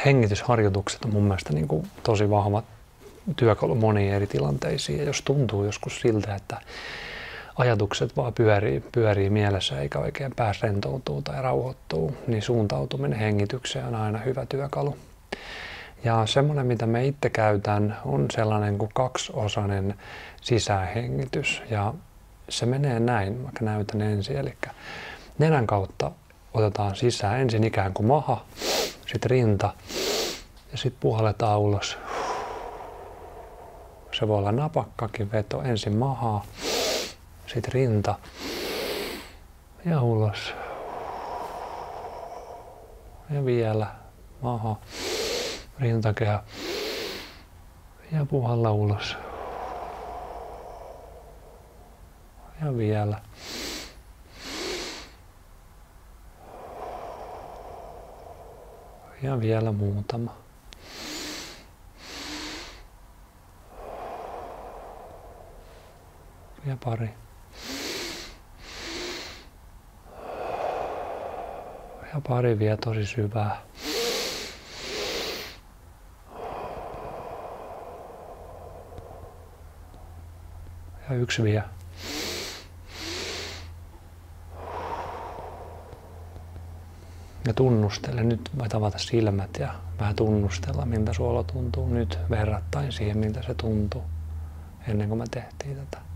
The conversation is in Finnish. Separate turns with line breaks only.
hengitysharjoitukset on mun mielestä niin kuin tosi vahva työkalu moniin eri tilanteisiin. Ja jos tuntuu joskus siltä, että ajatukset vaan pyörii mielessä eikä oikein pääse rentoutuu tai rauhoittuu, niin suuntautuminen hengitykseen on aina hyvä työkalu. Ja semmoinen, mitä me itse käytän, on sellainen kuin kaksiosainen sisähengitys. Ja se menee näin, mä näytän ensin. Eli nenän kautta otetaan sisään ensin ikään kuin maha, sitten rinta ja sitten puhalletaan ulos. Se voi olla napakkakin veto, ensin mahaa, sitten rinta ja ulos. Ja vielä maha, rintakehä ja puhalla ulos. Ja vielä. Ja vielä muutama. Ja pari. Ja pari vielä tosi syvää. Ja yksi vielä. Ja tunnustele. Nyt voit avata silmät ja vähän tunnustella, miltä suolo tuntuu nyt verrattain siihen, miltä se tuntuu ennen kuin me tehtiin tätä.